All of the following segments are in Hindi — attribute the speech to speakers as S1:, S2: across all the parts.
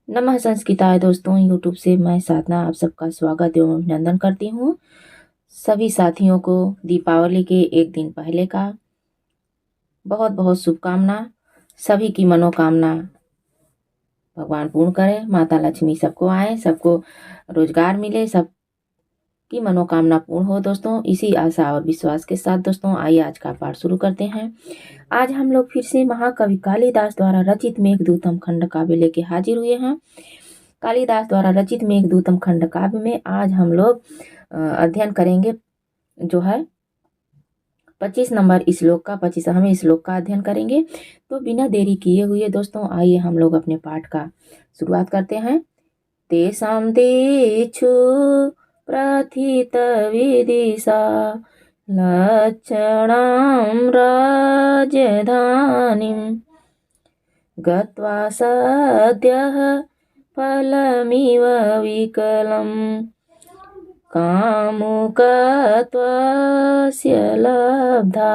S1: नमः संस्कृताय दोस्तों, यूट्यूब से मैं साधना आप सबका स्वागत एवं अभिनंदन करती हूँ। सभी साथियों को दीपावली के एक दिन पहले का बहुत बहुत शुभकामना। सभी की मनोकामना भगवान पूर्ण करे, माता लक्ष्मी सबको आए, सबको रोजगार मिले, सबकी मनोकामना पूर्ण हो। दोस्तों, इसी आशा और विश्वास के साथ दोस्तों आइए आज का पाठ शुरू करते हैं। आज हम लोग फिर से महाकवि कालिदास द्वारा रचित मेघदूतम खंड काव्य लेके हाजिर हुए हैं। कालिदास द्वारा रचित मेघदूतम खंड काव्य में आज हम लोग अध्ययन करेंगे जो है 25 नंबर श्लोक का 25वें श्लोक का अध्ययन करेंगे। तो बिना देरी किए हुए दोस्तों आइए हम लोग अपने पाठ का शुरुआत करते हैं। तेषां तेषु प्रथित विदिशा लक्षणां राजधानीं गत्वा सद्यः फलमिव विकलं कामुकत्वस्य लब्धा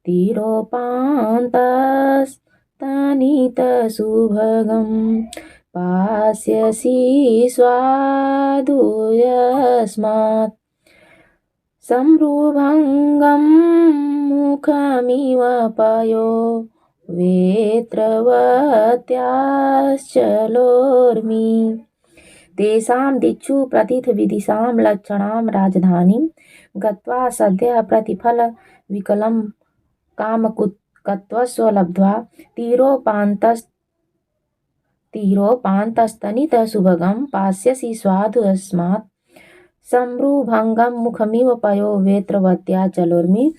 S1: तीरोपान्तस्तनितसुभगं पास्यसि स्वादु यस्मात् संभ्रुभङ्गं मुखमिव पयो वेत्रवत्याश्चलोर्मि तेषां दिक्षु प्रतिथ विदिशां लक्षणां राजधानीं गत्वा सद्यः प्रतिफल विकलं कामकुत्वस्य लब्ध्वा तीरोपान्तस्तनितसुभगं पास्यसि स्वादु यस्मात् संभ्रुभंगम मुखमिव पयो वेत्रवत्या चलोर्मी।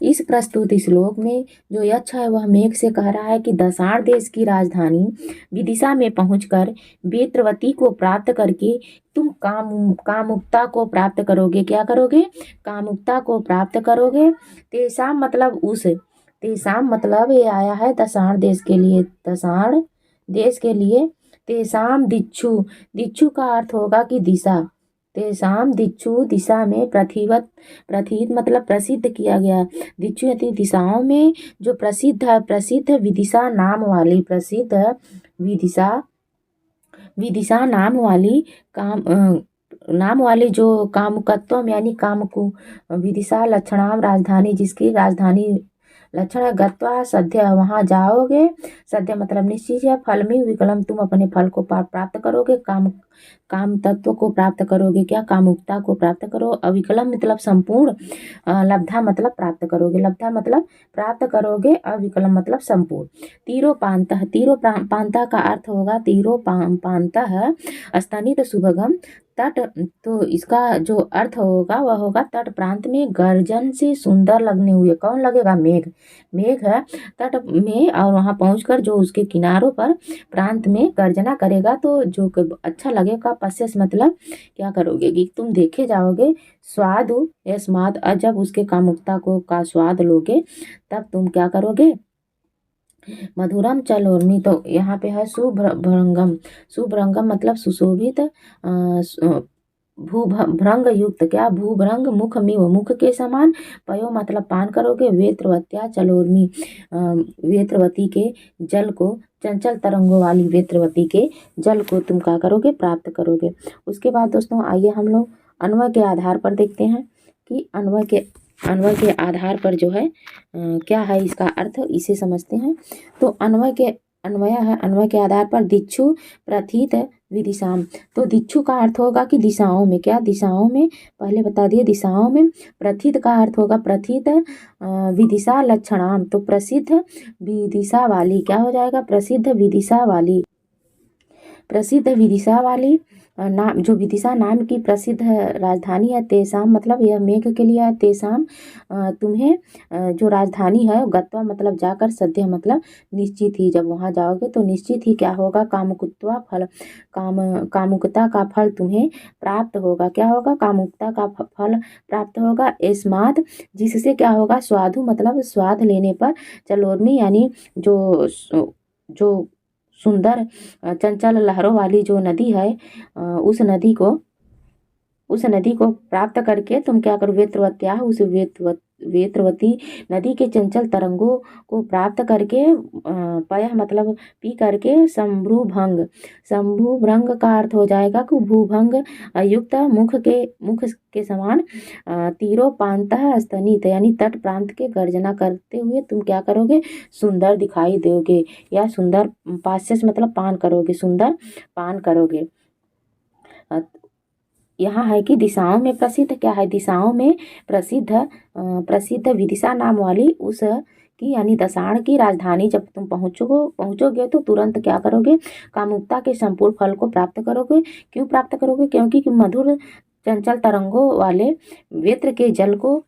S1: इस प्रस्तुत श्लोक में जो यक्ष है वह मेघ से कह रहा है कि दशाण देश की राजधानी विदिशा में पहुंचकर वेत्रवती को प्राप्त करके तुम कामुकता को प्राप्त करोगे। क्या करोगे? कामुकता को प्राप्त करोगे। तेषां मतलब तेषां मतलब ये आया है दशाण देश के लिए। दशाण देश के लिए तेषां दिक्षु का अर्थ होगा कि दिशा। तेषां दिक्षु दिशा में प्रथित मतलब प्रसिद्ध किया गया। दिक्षु यानी दिशाओं में जो प्रसिद्ध है, प्रसिद्ध विदिशा नाम वाली नाम वाली जो कामुकत्वम यानी कामकु विदिशा लक्षणाम राजधानी जिसकी राजधानी लक्षण है। गत्वा सद्य वहाँ जाओगे। सद्य मतलब निश्चित है। फलमी विकलम तुम अपने फल को प्राप्त करोगे। काम तत्व को प्राप्त करोगे। क्या? कामुकता को प्राप्त करो। अविकलम मतलब संपूर्ण। लब्धा मतलब प्राप्त करोगे। लब्धा मतलब प्राप्त करोगे। अविकलम मतलब संपूर्ण। तीरोपांतः का अर्थ होगा तीरोपांतः स्तनित सुभगम तट। तो इसका जो अर्थ होगा वह होगा तट प्रांत में गर्जन से सुंदर लगने हुए। कौन लगेगा? मेघ है तट में और वहां पहुंचकर जो उसके किनारों पर प्रांत में गर्जना करेगा तो जो अच्छा लगेगा। पश्यस मतलब क्या करोगे कि तुम देखे जाओगे। स्वादु यस्मात् जब उसके कामुकता को का स्वाद लोगे तब तुम क्या करोगे? मधुरम चलोर्मी। तो यहाँ पे है शुभ्रंगम मतलब सुशोभित भूभ्रंग युक्त। क्या? भूभ्रंग मुख के समान। पयो मतलब पान करोगे। वेत्रवत्या चलोर्मी वेत्रवती के जल को, चंचल तरंगों वाली वेत्रवती के जल को तुम क्या करोगे? प्राप्त करोगे। उसके बाद दोस्तों आइए हम लोग अन्वय के आधार पर देखते हैं कि अन्वय के आधार पर जो है क्या है इसका अर्थ, इसे समझते हैं। तो अन्वय के आधार पर दिक्षु प्रथित विदिशाम। तो दिक्षु का अर्थ होगा कि दिशाओं में। क्या? दिशाओं में। पहले बता दिए दिशाओं में। प्रथित का अर्थ होगा प्रथित विदिशा लक्षणाम। तो प्रसिद्ध विदिशा वाली। क्या हो जाएगा? प्रसिद्ध विदिशा वाली नाम जो विदिशा नाम की प्रसिद्ध राजधानी है। तेसाम मतलब यह मेघ के लिए है। तेसाम तुम्हें जो राजधानी है गत्वा मतलब जाकर, सद्य मतलब निश्चित ही। जब वहाँ जाओगे तो निश्चित ही क्या होगा? कामुकता का फल तुम्हें प्राप्त होगा। क्या होगा? कामुकता का फल प्राप्त होगा। एस्मात जिससे क्या होगा? स्वादु मतलब स्वाद लेने पर। चलोर्मी यानी जो सुंदर चंचल लहरों वाली जो नदी है उस नदी को प्राप्त करके तुम क्या करो? वेत्रवत्या उस वेत्रवती नदी के चंचल तरंगों को प्राप्त करके पयः मतलब पी करके शंभुभंग का अर्थ हो जाएगा कि भूभंग युक्त मुख के समान तीरोपांतः स्तनित यानी तट प्रांत के गर्जना करते हुए तुम क्या करोगे, सुंदर दिखाई दोगे या सुंदर पास्य मतलब पान करोगे, सुंदर पान करोगे। यहाँ है कि दिशाओं में प्रसिद्ध क्या है, दिशाओं में प्रसिद्ध विदिशा नाम वाली उस की यानी दसाण की राजधानी जब तुम पहुँचोगे तो तुरंत क्या करोगे, कामुकता के संपूर्ण फल को प्राप्त करोगे। क्यों प्राप्त करोगे, क्योंकि मधुर चंचल तरंगों वाले वेत्र के जल को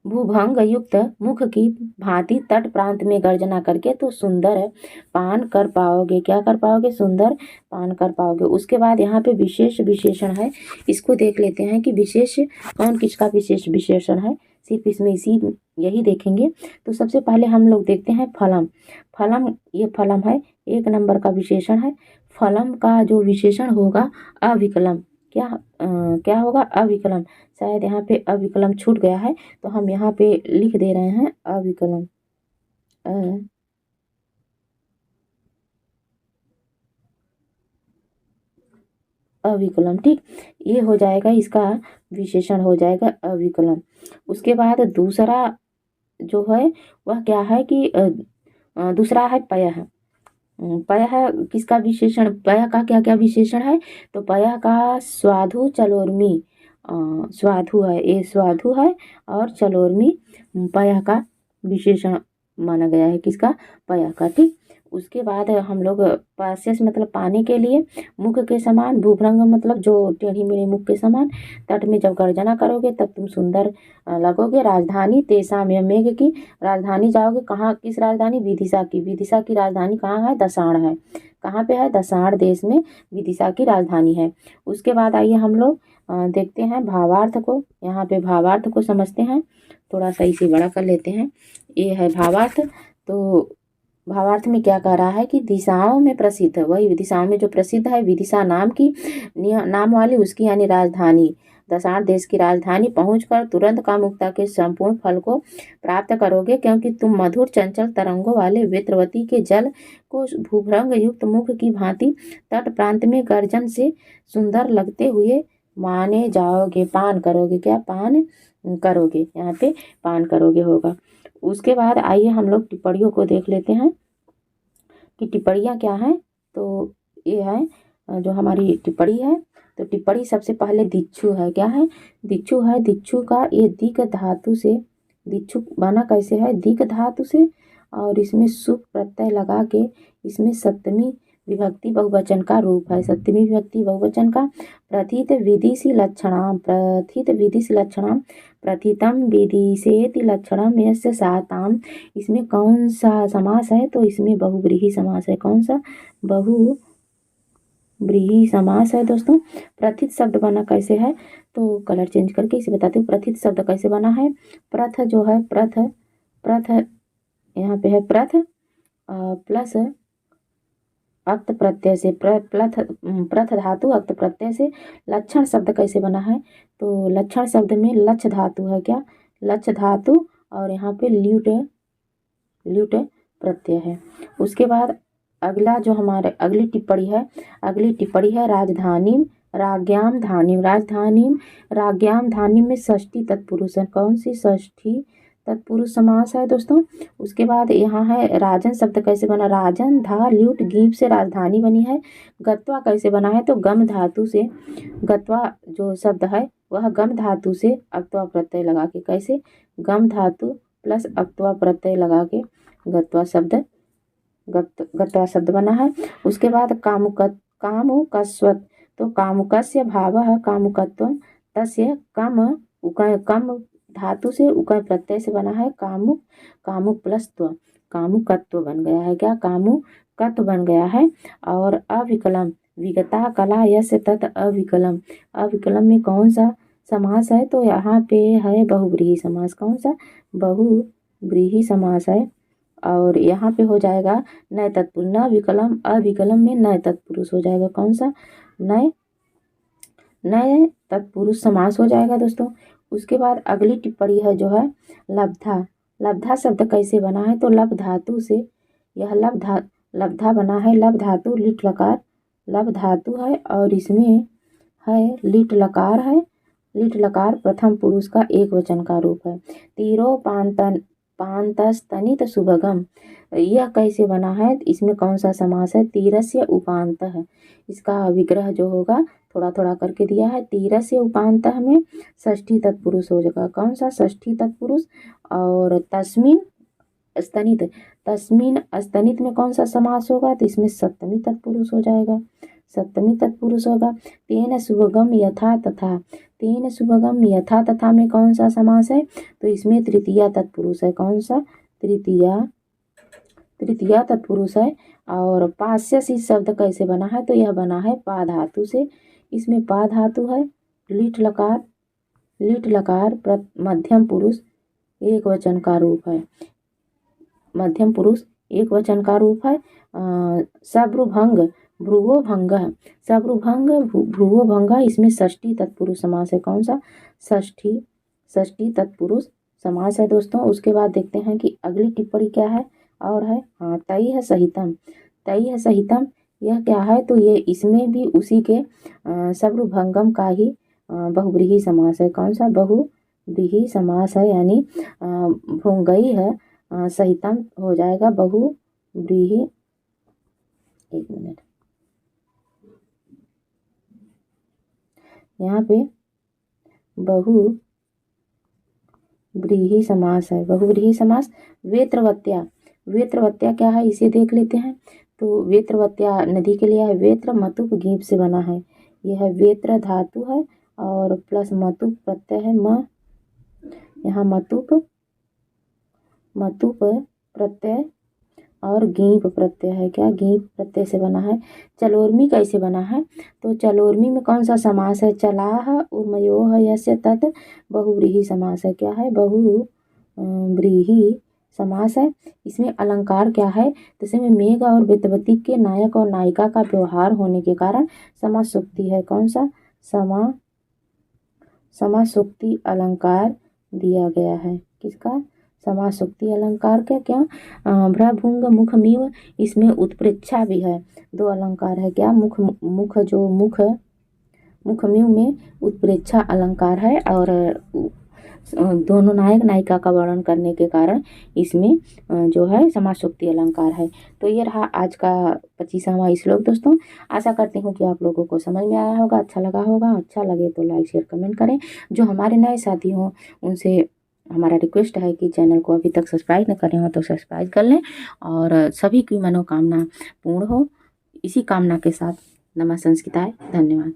S1: भूभंग युक्त मुख की भांति तट प्रांत में गर्जना करके तो सुंदर पान कर पाओगे। क्या कर पाओगे, सुंदर पान कर पाओगे। उसके बाद यहाँ पे विशेष विशेषण है, इसको देख लेते हैं कि विशेष कौन किसका विशेष विशेषण है, सिर्फ इसमें यही देखेंगे। तो सबसे पहले हम लोग देखते हैं फलम। ये फलम है, 1 नंबर का विशेषण है। फलम का जो विशेषण होगा अविकलम, क्या होगा, अविकलम। शायद यहाँ पे अविकलम छूट गया है तो हम यहाँ पे लिख दे रहे हैं अविकलम, अविकलम। ठीक, ये हो जाएगा, इसका विशेषण हो जाएगा अविकलम। उसके बाद दूसरा जो है वह क्या है कि दूसरा है पयः। पयः किसका विशेषण, पयः का क्या क्या विशेषण है, तो पयः का स्वाधु चलोर्मी, स्वाधु है, ये स्वाधु है और चलोर्मी पयः का विशेषण माना गया है, किसका, पयः का। ठीक, उसके बाद हम लोग पास्यस मतलब पाने के लिए, मुख के समान, भूभ्रंग मतलब जो टेढ़ी मेढ़ी मुख के समान, तट में जब गर्जना करोगे तब तुम सुंदर लगोगे। राजधानी तेसाम या मेघ की राजधानी जाओगे, कहाँ, किस राजधानी, विदिशा की। विदिशा की राजधानी कहाँ है, दसाण है। कहाँ पे है, दसाण देश में विदिशा की राजधानी है। उसके बाद आइए हम लोग देखते हैं भावार्थ को। यहाँ पे भावार्थ को समझते हैं, थोड़ा सा इसे बड़ा कर लेते हैं। ये है भावार्थ। तो भावार्थ में क्या कह रहा है कि दिशाओं में प्रसिद्ध, वही दिशाओं में जो प्रसिद्ध है, विदिशा नाम की नाम वाली उसकी यानी राजधानी, दसाण देश की राजधानी पहुंचकर तुरंत कामुकता के संपूर्ण फल को प्राप्त करोगे, क्योंकि तुम मधुर चंचल तरंगों वाले वेत्रवती के जल को भूभ्रंग युक्त मुख की भांति तट प्रांत में गर्जन से सुंदर लगते हुए माने जाओगे, पान करोगे। क्या, पान करोगे, यहाँ पे पान करोगे होगा। उसके बाद आइए हम लोग टिप्पणियों को देख लेते हैं कि टिप्पणियाँ क्या हैं। तो ये है जो हमारी टिप्पणी है, तो टिप्पणी सबसे पहले दिच्छू है। क्या है, दिच्छू है। दिच्छू का ये दिक धातु से, दिच्छू बना कैसे है, दिक धातु से, और इसमें सुप प्रत्यय लगा के इसमें सप्तमी विभक्ति बहुवचन का रूप है, सप्तमी विभक्ति बहुवचन का। प्रथित विदिशि लक्षणाम, प्रथित विदिशि लक्षणाम, प्रथितम विदिशेति लक्षणम यस्य साताम। इसमें कौन सा समास है, तो इसमें बहुव्रीहि समास है। कौन सा, बहुव्रीहि समास है दोस्तों। प्रथित शब्द बना कैसे है, तो कलर चेंज करके इसे बताते हूँ। प्रथित शब्द कैसे बना है, प्रथ जो है, प्रथ यहाँ पे है प्रथ प्लस अक्त प्रत्यय से, प्रथ धातु अक्त प्रत्यय से। लक्षण शब्द कैसे बना है, तो लक्षण शब्द में लक्ष धातु है। क्या, लक्ष धातु, और यहाँ पे ल्यूट प्रत्यय है। उसके बाद अगला जो हमारे अगली टिप्पणी है राजधानी राज्ञाम धानी। राज्ञाम धानी में षष्ठी तत्पुरुष है। कौन सी, षष्ठी तत्पुरुष समास है दोस्तों। उसके बाद यहाँ है राजन शब्द कैसे बना, राजन धा ल्यूट गीप से राजधानी बनी है। गत्वा कैसे बना है, तो गम धातु से, गत्वा जो शब्द है वह गम धातु से अक्त्वा प्रत्यय लगा के, कैसे, गम धातु प्लस अक्त्वा प्रत्यय लगा के गत्वा शब्द बना है। उसके बाद कामुकस्वत्, तो कामुकस्य भावः कामुकत्वं तस्य कम धातु से उकय प्रत्यय से बना है। कामुक प्लस त्व, कामुकत्व बन गया है। क्या, कामुकत्व बन गया है। और अविकलम, विगता कला यश तत् अविकलम। अविकलम में कौन सा समास है, तो यहाँ पे है बहुव्रीहि समास। कौन सा, बहुव्रीहि समास है। और यहाँ पे हो जाएगा नए तत्पुरुष, न विकलम अविकलम में नए तत्पुरुष हो जाएगा। कौन सा, नए तत्पुरुष समास हो जाएगा दोस्तों। उसके बाद अगली टिप्पणी है जो है लब्धा। लब्धा शब्द कैसे बना है, तो लब धातु से यह लब्धा बना है। लब धातु लिट लकार लब धातु है और इसमें है लिट लकार है। लिट लकार प्रथम पुरुष का एक वचन का रूप है। तीरो पांतस्तनित सुभगम, यह कैसे बना है, इसमें कौन सा समास है, तीरस्य उपांत है। इसका विग्रह जो होगा थोड़ा थोड़ा करके दिया है। तीरस्य उपांत में षष्ठी तत्पुरुष हो जाएगा। कौन सा, षष्ठी तत्पुरुष। और तस्मिन स्तनित में कौन सा समास होगा, तो इसमें सप्तमी तत्पुरुष हो जाएगा। सप्तमी तत्पुरुष होगा। तेन शुभगम यथा तथा, तेन शुभगम यथा तथा में कौन सा समास है, तो इसमें तृतीया तत्पुरुष है। कौन सा, तृतीया तत्पुरुष है। और पास्य शब्द कैसे बना है, तो यह बना है पा धातु से। इसमें पा धातु है। लिट लकार मध्यम पुरुष एक वचन का रूप है। मध्यम पुरुष एक वचन का रूप है। सभ्रुभंग भ्रुवोभंग इसमें षष्ठी तत्पुरुष समास है। कौन सा, षष्ठी तत्पुरुष समास है दोस्तों। उसके बाद देखते हैं कि अगली टिप्पणी क्या है और है, हाँ, तई है सहितम। यह क्या है, तो ये इसमें भी उसी के सभ्रुभंगम का ही बहुव्रीहि समास है। कौन सा, बहुव्रीहि समास है, यानी भृंगई है, सहितम हो जाएगा बहुव्रीहि। एक मिनट, यहाँ पे बहुव्रीहि समास है। बहुव्रीहि समास। वेत्रवत्या क्या है, इसे देख लेते हैं। तो वेत्रवत्या नदी के लिए है। वेत्र मतुप गीप से बना है। यह है वेत्र धातु है और प्लस मतुप प्रत्यय है। यहाँ मतुप प्रत्यय और गीप प्रत्यय है। क्या, गीप प्रत्यय से बना है। चलोर्मी कैसे बना है, तो चलोर्मी में कौन सा समास है, चलाह उर्मयोह यस्य तत् बहुव्रीहि समास है। क्या है, बहुव्रीहि समास है। इसमें अलंकार क्या है, तो इसमें मेघ और विद्वती के नायक और नायिका का व्यवहार होने के कारण समासोक्ति है। कौन सा, समासोक्ति अलंकार दिया गया है। किसका, समासोक्ति अलंकार का। क्या, भ्रभुंग मुखमिव, इसमें उत्प्रेक्षा भी है। दो अलंकार है। क्या, मुखमिव में उत्प्रेक्षा अलंकार है और दोनों नायक नायिका का वर्णन करने के कारण इसमें जो है समासोक्ति अलंकार है। तो ये रहा आज का 25वां श्लोक दोस्तों। आशा करती हूँ कि आप लोगों को समझ में आया होगा, अच्छा लगा होगा। अच्छा लगे तो लाइक शेयर कमेंट करें। जो हमारे नए साथी हों उनसे हमारा रिक्वेस्ट है कि चैनल को अभी तक सब्सक्राइब न करें हो तो सब्सक्राइब कर लें और सभी की मनोकामना पूर्ण हो। इसी कामना के साथ नमः संस्कृताय, धन्यवाद।